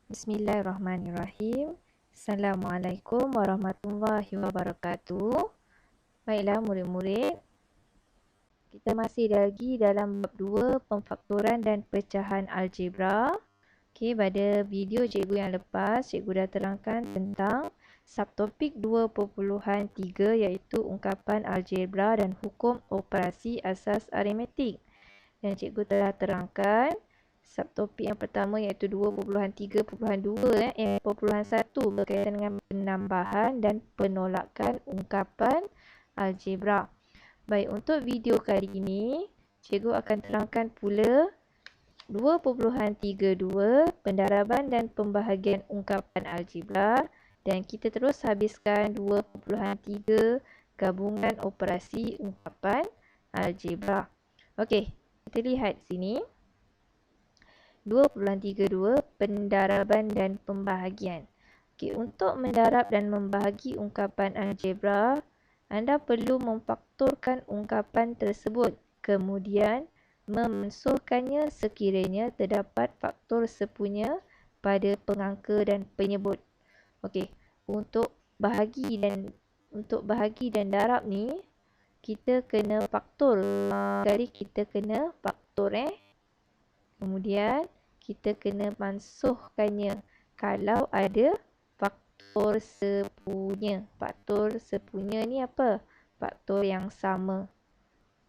Bismillahirrahmanirrahim. Assalamualaikum warahmatullahi wabarakatuh. Baiklah murid-murid, kita masih lagi dalam bab 2 pemfaktoran dan pecahan algebra. Okey, pada video cikgu yang lepas, cikgu dah terangkan tentang subtopik 2.3 iaitu ungkapan algebra dan hukum operasi asas aritmetik. Dan cikgu telah terangkan subtopik yang pertama iaitu 2.3.2 berkaitan dengan penambahan dan penolakan ungkapan algebra. Baik, untuk video kali ini, cikgu akan terangkan pula 2.32 pendaraban dan pembahagian ungkapan algebra, dan kita terus habiskan 2.3 gabungan operasi ungkapan algebra. Okey, kita lihat sini. 2.32 pendaraban dan pembahagian. Okey, untuk mendarab dan membahagi ungkapan algebra, anda perlu memfaktorkan ungkapan tersebut, kemudian memensuhkannya sekiranya terdapat faktor sepunya pada pengangka dan penyebut. Okey, untuk bahagi dan darab ni kita kena faktor. Kali kita kena faktor Kemudian kita kena mansuhkannya kalau ada faktor sepunya. Faktor sepunya ni apa? Faktor yang sama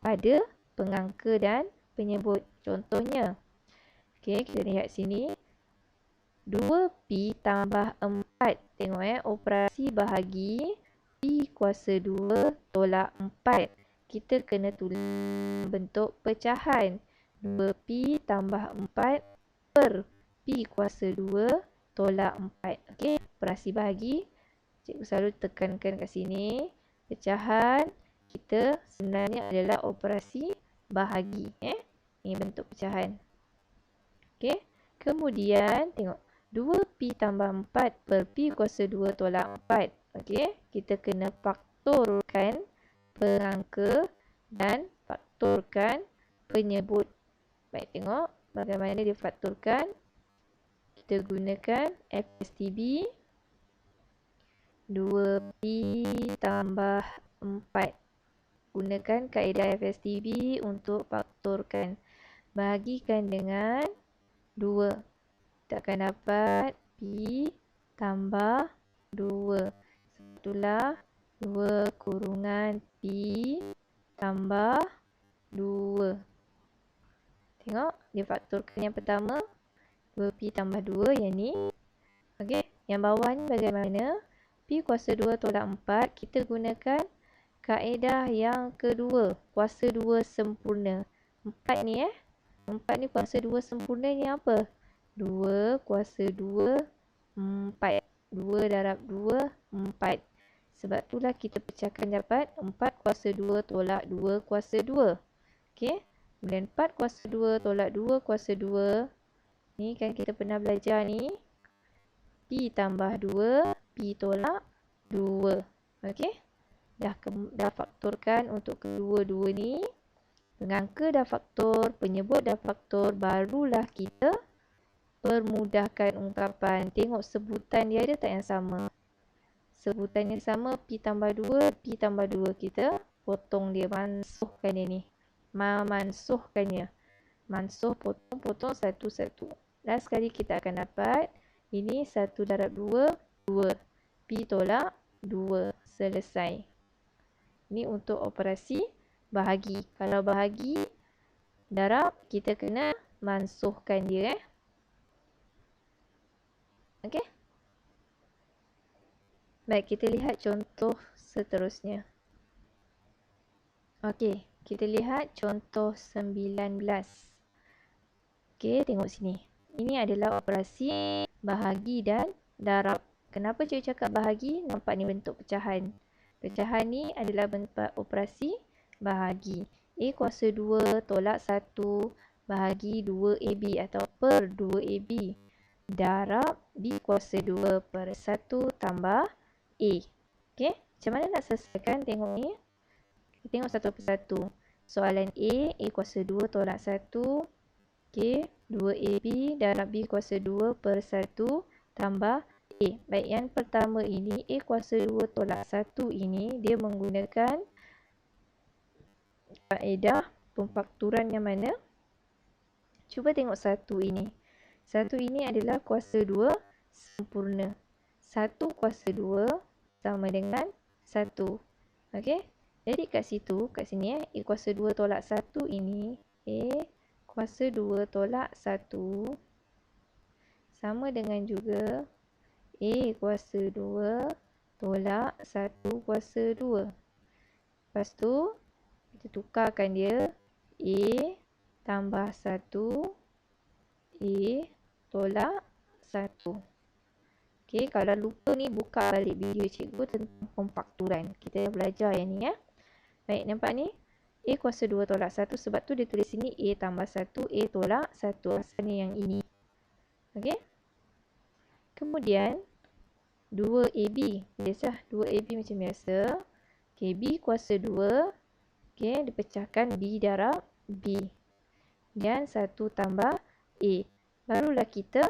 pada pengangka dan penyebut. Contohnya, okey, kita lihat sini. 2pi tambah 4. Tengok operasi bahagi. Pi kuasa 2 tolak 4. Kita kena tulis bentuk pecahan. 2pi tambah 4 per pi kuasa 2 tolak 4. Okey, operasi bahagi. Cikgu selalu tekankan kat sini. Pecahan kita sebenarnya adalah operasi bahagi. Ini bentuk pecahan. Okey, kemudian tengok. 2pi tambah 4 per pi kuasa 2 tolak 4. Okey, kita kena faktorkan pengangka dan faktorkan penyebut. Baik, tengok bagaimana difaktorkan. Kita gunakan FSTB 2pi tambah 4. Gunakan kaedah FSTB untuk faktorkan. Bahagikan dengan 2. Kita akan dapat pi tambah 2. Itulah 2 kurungan pi tambah 2. Tengok, dia faktorkan yang pertama 2pi tambah 2 yang ni. Okey, yang bawah ni bagaimana? Pi kuasa 2 tolak 4, kita gunakan kaedah yang kedua, kuasa 2 sempurna. 4 ni 4 ni kuasa 2 sempurna ni apa? 2 kuasa 2 4. 2 darab 2 4. Sebab itulah kita pecahkan dapat 4 kuasa 2 tolak 2 kuasa 2. Okey. Kemudian 4 kuasa 2 tolak 2 kuasa 2. Ni kan kita pernah belajar ni. Pi tambah 2, pi tolak 2. Okey. Dah faktorkan untuk kedua-dua ni. Pengangka dah faktor, penyebut dah faktor, barulah kita permudahkan ungkapan. Tengok sebutan dia ada tak yang sama? Sebutan yang sama, pi tambah 2, pi tambah 2. Kita potong dia, mansuhkan dia ni. Memansuhkannya. Mansuh, potong, satu-satu. Last sekali kita akan dapat, ini 1 darab 2, 2. Pi tolak 2. Selesai. Ini untuk operasi bahagi. Kalau bahagi, darab, kita kena mansuhkan dia. Okey. Baik, kita lihat contoh seterusnya. Okey, kita lihat contoh 19. Okey, tengok sini. Ini adalah operasi bahagi dan darab. Kenapa cikgu cakap bahagi? Nampak ni bentuk pecahan. Pecahan ni adalah bentuk operasi bahagi. A kuasa 2 tolak 1 bahagi 2AB atau per 2AB. Darab B kuasa 2 per 1 tambah A. Okey, macam mana nak selesaikan? Tengok ni. Kita tengok satu persatu. Soalan A kuasa 2 tolak 1. Okey, 2AB darab B kuasa 2 per 1 tambah A. Baik, yang pertama ini A kuasa 2 tolak 1 ini dia menggunakan kaedah pemfakturan yang mana? Cuba tengok 1 ini. 1 ini adalah kuasa 2 sempurna. 1 kuasa 2 sama dengan 1. Okey. Jadi kat sini A kuasa 2 tolak 1 ini, A kuasa 2 tolak 1 sama dengan juga A kuasa 2 tolak 1 kuasa 2. Lepas tu, kita tukarkan dia. A tambah 1, A tolak 1. Okey, kalau lupa ni buka balik video cikgu tentang pemfakturan. Kita dah belajar yang ni ya. Baik, nampak ni? A kuasa 2 tolak 1 sebab tu dia tulis sini A tambah 1, A tolak 1. Asalnya yang ini. Okey. Kemudian 2AB. Biasa 2AB macam biasa. Okey, B kuasa 2. Okey, dipecahkan B darab B. Dan 1 tambah A. Barulah kita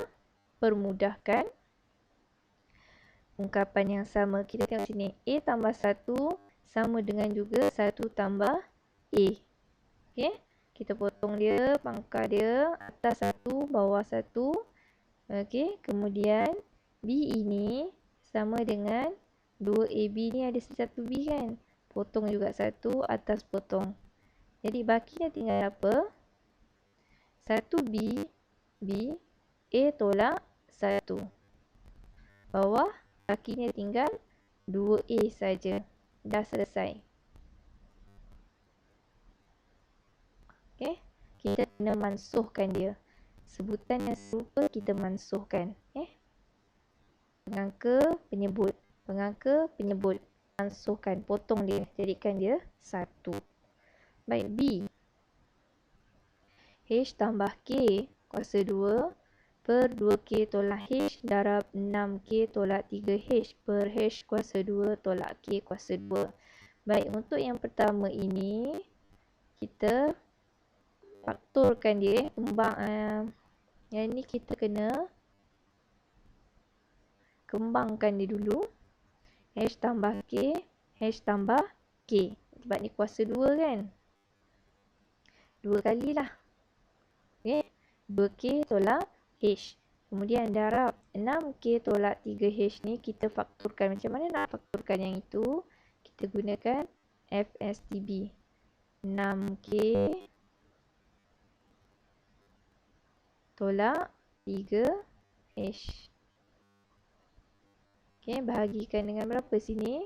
permudahkan ungkapan yang sama. Kita tengok sini. A tambah 1 sama dengan juga 1 tambah A. Okey. Kita potong dia, pangkal dia. Atas 1, bawah 1. Okey. Kemudian B ini sama dengan 2AB ni ada 1B kan. Potong juga 1, atas potong. Jadi bakinya tinggal apa? 1B, B, A tolak 1. Bawah, bakinya tinggal 2A saja. Dah selesai. Okay. Kita kena mansuhkan dia. Sebutan yang serupa kita mansuhkan. Pengangka, penyebut. Pengangka, penyebut. Mansuhkan, potong dia. Jadikan dia 1. Baik, B. H tambah K kuasa 2 per 2K tolak H darab 6K tolak 3H per H kuasa 2 tolak K kuasa 2. Baik, untuk yang pertama ini, kita faktorkan dia. Yang ni kita kena kembangkan dia dulu. H tambah K, H tambah K. Sebab ni kuasa 2 kan. 2 kalilah. Okay. 2K tolak H. Kemudian darab 6K tolak 3H ni kita faktorkan. Macam mana nak faktorkan yang itu? Kita gunakan FSTB. 6K tolak 3H. Okay, bahagikan dengan berapa sini?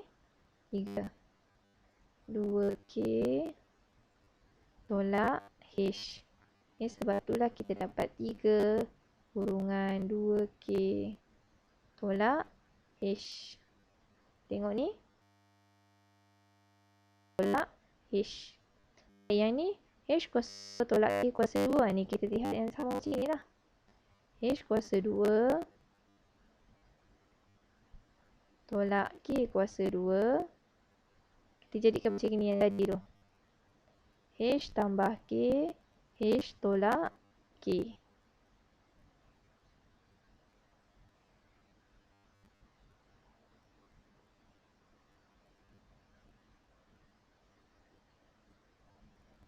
3. 2K tolak H. Okay, sebab itulah kita dapat 3 kurungan 2K tolak H. Tengok ni. Tolak H. Yang ni H kuasa tolak K kuasa 2. Ni kita lihat yang sama macam ni lah. H kuasa 2 tolak K kuasa 2. Kita jadikan macam ni yang tadi tu. H tambah K, H tolak K.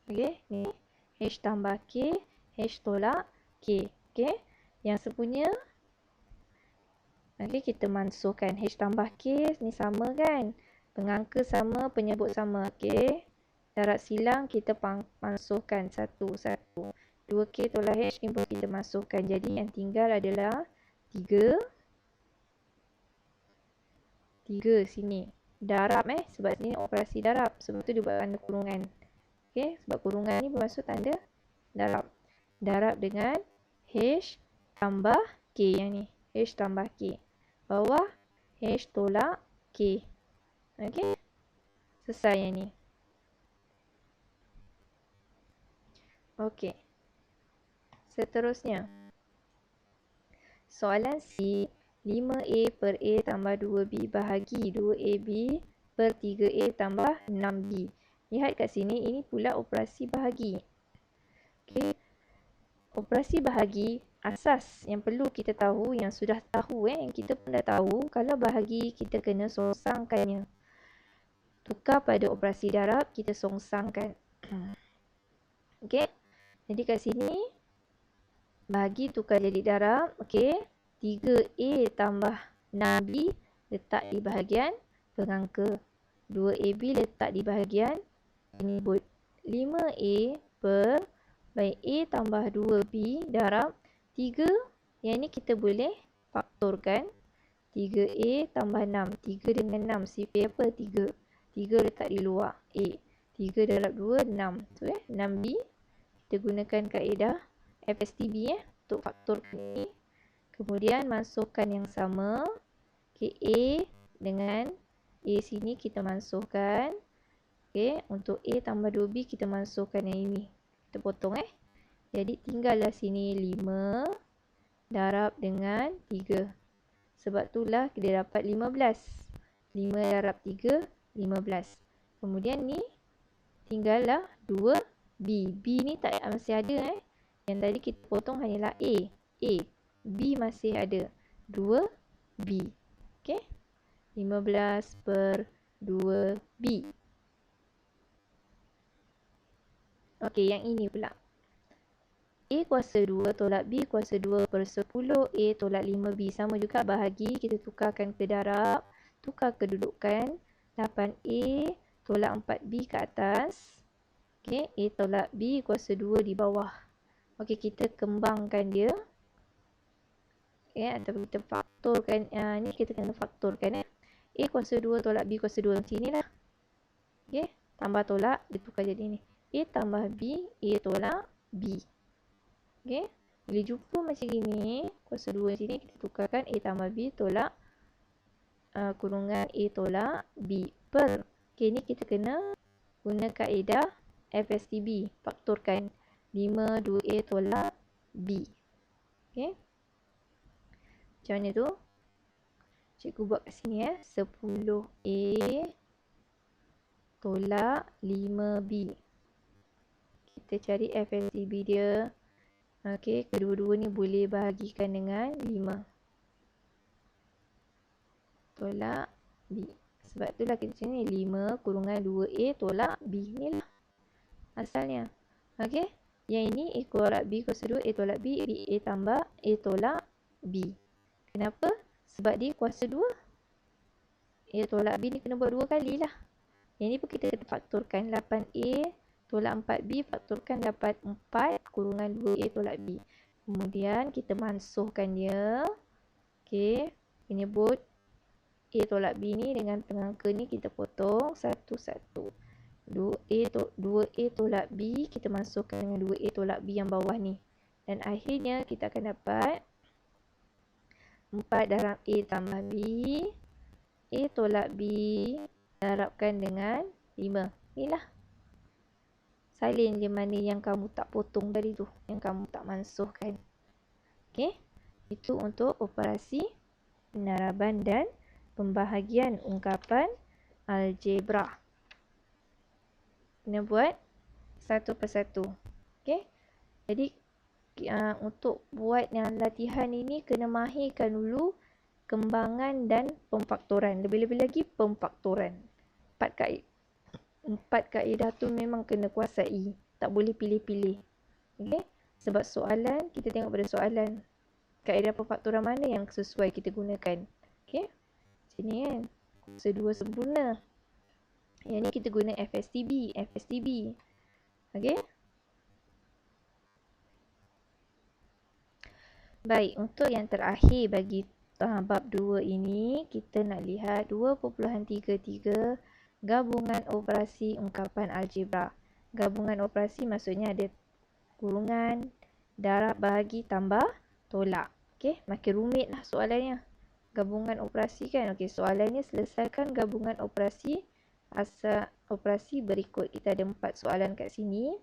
Okey, ni H tambah K, H tolak K. Okey, yang sepunya. Okey, kita mansuhkan H tambah K ni sama kan. Pengangka sama, penyebut sama. Okey. Darab silang kita mansuhkan 1, 1. 2K tolak H ni pun kita masukkan. Jadi yang tinggal adalah 3. 3 sini. Darab sebab sini operasi darab. Sebab tu dia buat tanda kurungan. Okey, sebab kurungan ni bermaksud tanda darab. Darab dengan H tambah K yang ni. H tambah K. Bawah H tolak K. Okey. Selesai yang ni. Okey. Seterusnya. Soalan C. 5A per A tambah 2B bahagi 2AB per 3A tambah 6B. Lihat kat sini, ini pula operasi bahagi. Okey. Operasi bahagi asas yang perlu kita tahu, yang sudah tahu yang kita pun dah tahu, kalau bahagi kita kena songsangkannya. Tukar pada operasi darab, kita songsangkan. Okey. Jadi kat sini bahagi tukar jadi darab. Okey. 3A tambah 6B letak di bahagian pengangka. 2AB letak di bahagian penyebut. 5A per baik A tambah 2B darab 3. Yang ni kita boleh faktorkan. 3A tambah 6. 3 dengan 6. CP apa? 3. 3 letak di luar. A. 3 darab 2, 6. So, 6B. Kita gunakan kaedah FSTB untuk faktorkan ni. Kemudian masukkan yang sama. Okay, A dengan A sini kita masukkan. Okay, untuk A tambah 2B kita masukkan yang ini. Kita potong Jadi tinggallah sini 5 darab dengan 3. Sebab itulah kita dapat 15. 5 darab 3, 15. Kemudian ni tinggallah 2B. B ni tak masih ada Yang tadi kita potong hanyalah A. B masih ada 2B. Okey. 15 per 2B. Okey, yang ini pula. A kuasa 2 tolak B kuasa 2 per 10. A tolak 5B. Sama juga bahagi. Kita tukarkan ke darab. Tukar kedudukan. 8A tolak 4B ke atas. Okey, A tolak B kuasa 2 di bawah. Okey, kita kembangkan dia. Okey, atau kita faktorkan. Ni kita kena faktorkan A kuasa 2 tolak B kuasa 2. Macam inilah. Okey, tambah tolak. Dia tukar jadi ni. A tambah B. A tolak B. Okey, bila jumpa macam gini, kuasa 2 sini kita tukarkan A tambah B tolak kurungan A tolak B per. Okey, ni kita kena guna kaedah FSTB. Faktorkan 5 2A tolak B. Okey. Macam mana tu? Cikgu buat kat sini 10A tolak 5B. Kita cari FSTB dia. Okey, kedua-dua ni boleh bahagikan dengan 5. Tolak B. Sebab itulah kita sini 5 kurungan 2A tolak B. Ni lah asalnya. Okey, yang ini A tolak B kuasa 2, A tolak B, A tambah A tolak B. Kenapa? Sebab dia kuasa 2. A tolak B ni kena buat 2 kali lah. Yang ni pun kita kena faktorkan. 8A tolak 4B, faktorkan dapat 4 kurungan 2A tolak B. Kemudian kita mansuhkan dia. Okey, penyebut A tolak B ni dengan pengangka ni kita potong satu-satu. 2A tolak B kita masukkan dengan 2A tolak B yang bawah ni. Dan akhirnya kita akan dapat 4 darab A tambah B. A tolak B darabkan dengan 5. Inilah. Salin je mana yang kamu tak potong tadi tu. Yang kamu tak mansuhkan. Okey. Itu untuk operasi penaraban dan pembahagian ungkapan algebra. Kena buat satu persatu. Okey. Jadi untuk buat yang latihan ini kena mahirkan dulu kembangan dan pemfaktoran. Lebih-lebih lagi pemfaktoran. 4 kaedah tu memang kena kuasai. Tak boleh pilih-pilih. Okey. Sebab soalan, kita tengok pada soalan. Kaedah pemfaktoran mana yang sesuai kita gunakan. Okey. Sini kan. Kuasa 2 sempurna. Yang ni kita guna FSTB. Okey. Baik, untuk yang terakhir bagi bab 2 ini, kita nak lihat 2.33 gabungan operasi ungkapan algebra. Gabungan operasi maksudnya ada kurungan, darab, bahagi, tambah, tolak. Okey, makin rumit lah soalannya. Gabungan operasi kan. Okey, soalannya selesaikan gabungan operasi asal operasi berikut. Kita ada 4 soalan kat sini.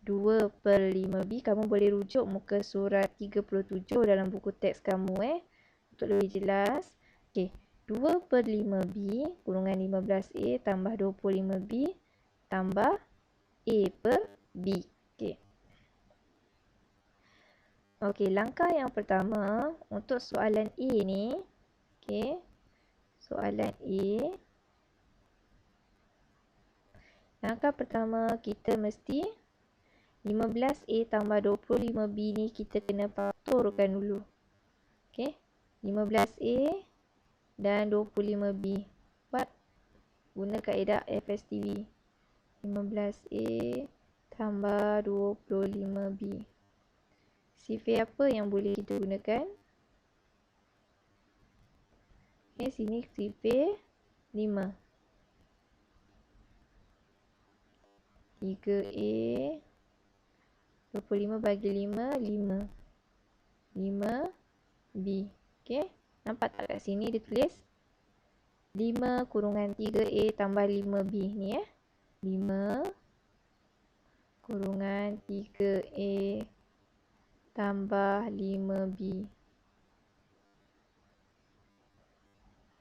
2/5B. Kamu boleh rujuk muka surat 37 dalam buku teks kamu untuk lebih jelas. Okey, 2/5B kurungan 15A tambah 25B tambah A per B. Okey. Okey, langkah yang pertama untuk soalan A ni. Okey. Soalan A. Langkah pertama kita mesti 15A tambah 25B ni kita kena faktorkan dulu. Okey. 15A dan 25B. Buat guna kaedah FSTB. 15A tambah 25B. Sifar apa yang boleh kita gunakan? Okay, sini sifar 5. 3A 25 bagi 5, 5. 5B. Okay. Nampak tak kat sini dia tulis 5 kurungan 3A tambah 5B ni 5 kurungan 3A tambah 5B.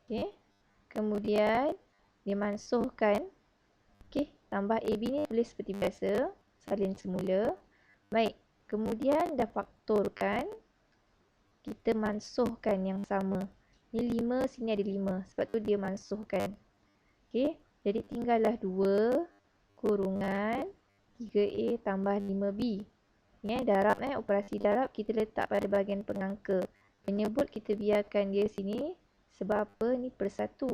Okay. Kemudian dia mansuhkan. Okay. Tambah AB ni tulis seperti biasa. Salin semula. Baik. Kemudian dah faktorkan. Kita mansuhkan yang sama. Ni 5, sini ada 5. Sebab tu dia mansuhkan. Okay. Jadi tinggallah 2 kurungan 3A tambah 5B. Ni darab operasi darab kita letak pada bahagian pengangka. Penyebut kita biarkan dia sini. Sebab apa? Ni per 1.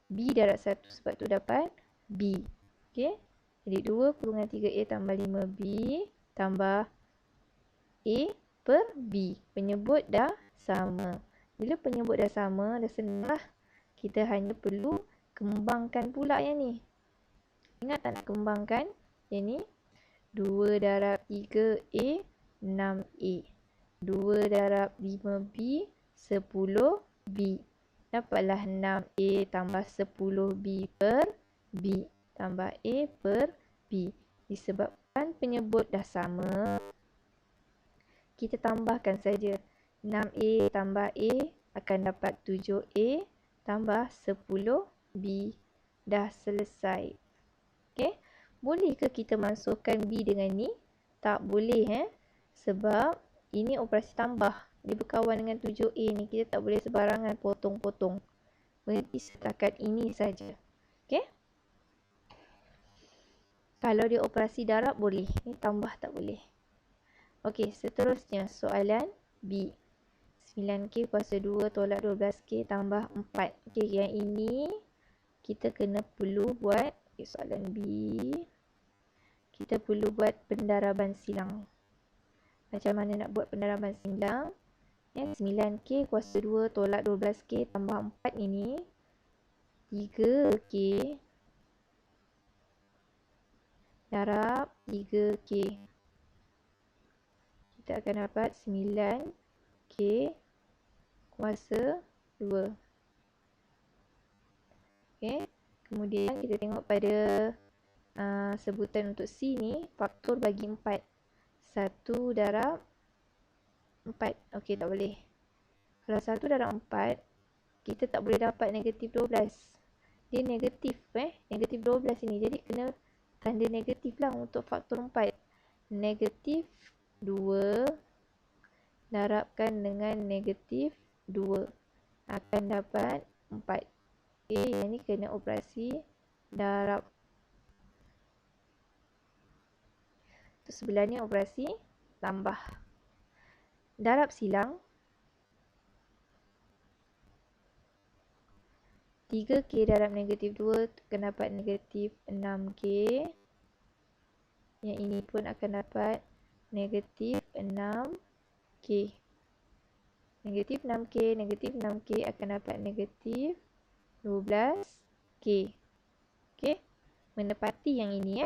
B darab 1 sebab tu dapat B. Okay. Jadi 2 kurungan 3A tambah 5B tambah A per B. Penyebut dah sama. Bila penyebut dah sama, dah senang lah. Kita hanya perlu kembangkan pula yang ni. Ingat tak nak kembangkan? Yang ni 2 darab 3A 6A. 2 darab 5B 10B. Dapatlah 6A tambah 10B per B. Tambah A per B. Disebabkan penyebut dah sama, kita tambahkan saja. 6A tambah A akan dapat 7A tambah 10B. Dah selesai. Okay. Boleh ke kita masukkan B dengan ni? Tak boleh sebab ini operasi tambah. Dia berkawan dengan 7A ni. Kita tak boleh sebarangan potong-potong. Berhenti setakat ini saja. Okay. Kalau dia operasi darab boleh. Ni tambah tak boleh. Okey, seterusnya soalan B. 9K kuasa 2 tolak 12K tambah 4. Okey, yang ini kita kena perlu buat soalan B. Kita perlu buat pendaraban silang. Macam mana nak buat pendaraban silang? 9K kuasa 2 tolak 12K tambah 4 ini 3K darab 3K. Kita akan dapat 9K kuasa 2. Okay. Kemudian kita tengok pada sebutan untuk C ni, faktor bagi 4. 1 darab 4. Okey, tak boleh. Kalau 1 darab 4, kita tak boleh dapat negatif 12. Dia negatif negatif 12 ini. Jadi kena tanda negatif lah untuk faktor 4. Negatif 2 darabkan dengan negatif 2 akan dapat 4. Okay, yang ni kena operasi darab. Tu sebelah ni operasi tambah. Darab silang 3K darab negatif 2 akan dapat negatif 6K. Yang ini pun akan dapat negatif 6K. Negatif 6K, negatif 6K akan dapat negatif 12K. Okey. Menepati yang ini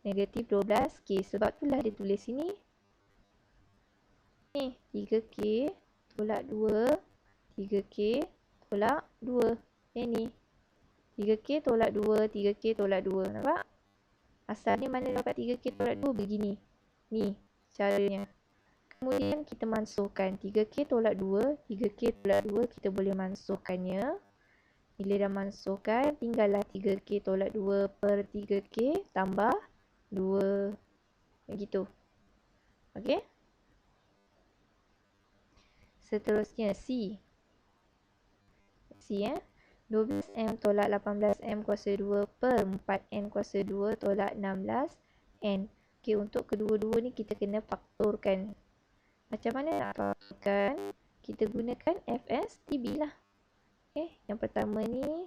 negatif 12K. Sebab itulah dia tulis sini. Ni 3K tolak 2. 3K tolak 2. Yang ni 3K tolak 2. 3K tolak 2. Nampak? Asalnya mana dapat 3K tolak 2? Begini. Ni caranya. Kemudian kita mansuhkan 3K tolak 2. 3K tolak 2 kita boleh mansuhkannya. Bila dah mansuhkan, tinggallah 3K tolak 2 per 3K tambah 2. Begitu. Okey. Seterusnya C. 12M tolak 18M kuasa 2 per 4N kuasa 2 tolak 16N. Okey, untuk kedua-dua ni kita kena faktorkan. Macam mana nak faktorkan? Kita gunakan FSTB lah. Okey, yang pertama ni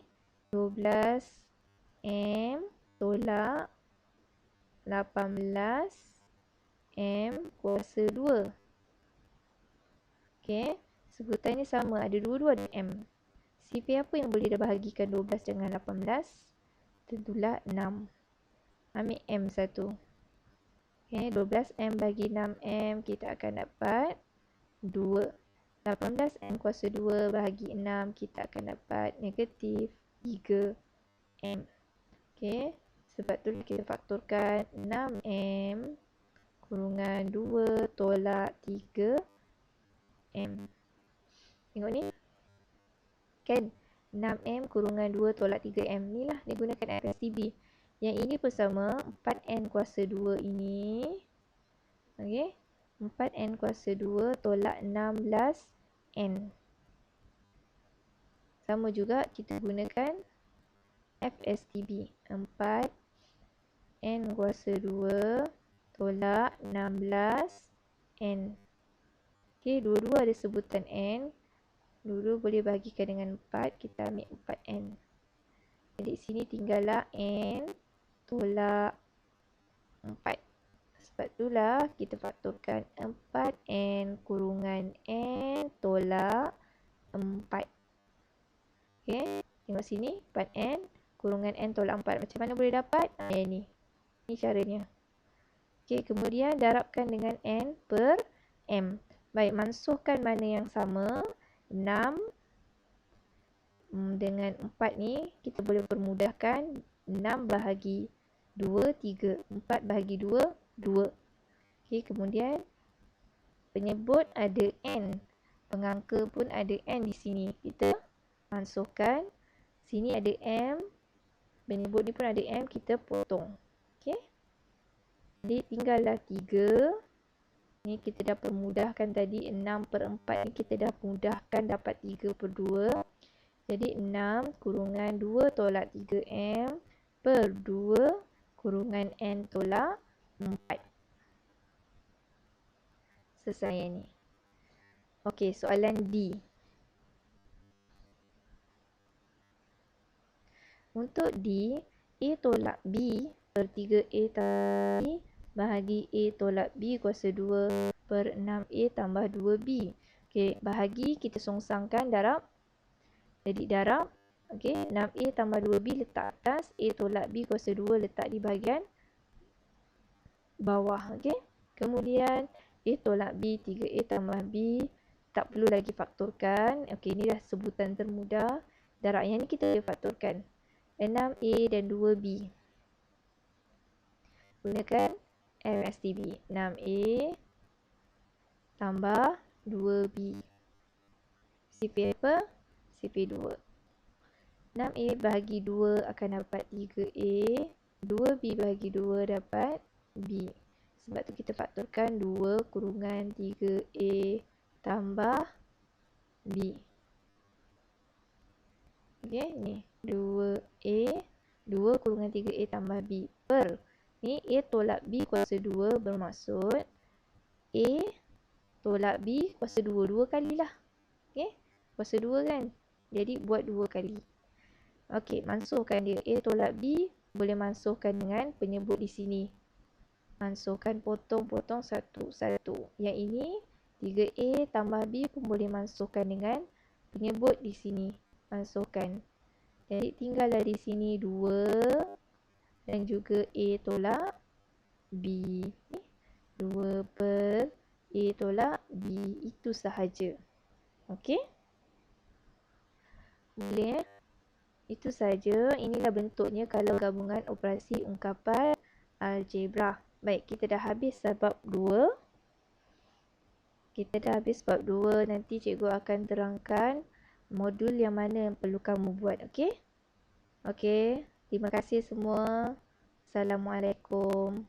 12M tolak 18M kuasa 2. Okey, sebutannya sama, ada dua-dua ada M. CP apa yang boleh dah bahagikan 12 dengan 18? Tentulah 6. Ambil M satu. Okay, 12M bagi 6M kita akan dapat 2. 18M kuasa 2 bahagi 6 kita akan dapat negatif 3M. Okay, sebab tu kita faktorkan 6M kurungan 2 tolak 3M. Tengok ni. Kan 6M kurungan 2 tolak 3M ni lah dia gunakan FSTB. Yang ini pun sama, 4N kuasa 2 ini. Okey, 4N kuasa 2 tolak 16N. Sama juga kita gunakan FSTB. 4N kuasa 2 tolak 16N. Okey, dua-dua ada sebutan N. Dulu boleh bahagikan dengan 4, kita ambil 4N. Jadi sini tinggallah N tolak 4. Sebab itulah kita faktorkan 4N kurungan N tolak 4. Okey, tengok sini 4N kurungan N tolak 4. Macam mana boleh dapat? Yang ni. Ni caranya. Okey, kemudian darabkan dengan N per M. Baik, mansuhkan mana yang sama. 6 dengan 4 ni kita boleh permudahkan. 6 bahagi 2, 3. 4 bahagi 2, 2. Okey, kemudian penyebut ada N. Pengangka pun ada N di sini. Kita mansuhkan. Sini ada M. Penyebut ni pun ada M. Kita potong. Okey. Jadi tinggallah 3. Ni kita dah permudahkan tadi 6 per 4 ni kita dah mudahkan dapat 3 per 2. Jadi 6 kurungan 2 tolak 3M per 2 kurungan N tolak 4. Selesai ni. Okey, soalan D. Untuk D, A tolak B per 3A tambah B bahagi A tolak B kuasa 2 per 6A tambah 2B. Okey, bahagi kita songsangkan darab. Jadi darab. Okey, 6A tambah 2B letak atas. A tolak B kuasa 2 letak di bahagian bawah. Okey. Kemudian A tolak B, 3A tambah B. Tak perlu lagi faktorkan. Okey, ini dah sebutan termudah. Darab yang ni kita boleh faktorkan. 6A dan 2B. Gunakan FSTB. 6A tambah 2B. CP apa? CP 2. 6A bahagi 2 akan dapat 3A. 2B bahagi 2 dapat B. Sebab tu kita faktorkan 2 kurungan 3A tambah B. Okey, ni 2A. 2 kurungan 3A tambah B per. Ni A tolak B kuasa 2 bermaksud A tolak B kuasa 2. 2 kali lah. Okey, kuasa 2 kan. Jadi buat 2 kali. Okey, mansuhkan dia. A tolak B boleh mansuhkan dengan penyebut di sini. Mansuhkan, potong-potong satu-satu. Yang ini 3A tambah B pun boleh mansuhkan dengan penyebut di sini. Mansuhkan. Jadi tinggallah di sini 2 dan juga A tolak B. 2 per A tolak B. Itu sahaja. Okey? Boleh? Itu saja. Inilah bentuknya kalau gabungan operasi ungkapan algebra. Baik, kita dah habis bab 2. Kita dah habis bab 2. Nanti cikgu akan terangkan modul yang mana yang perlu kamu buat. Okey? Okey. Terima kasih semua. Assalamualaikum.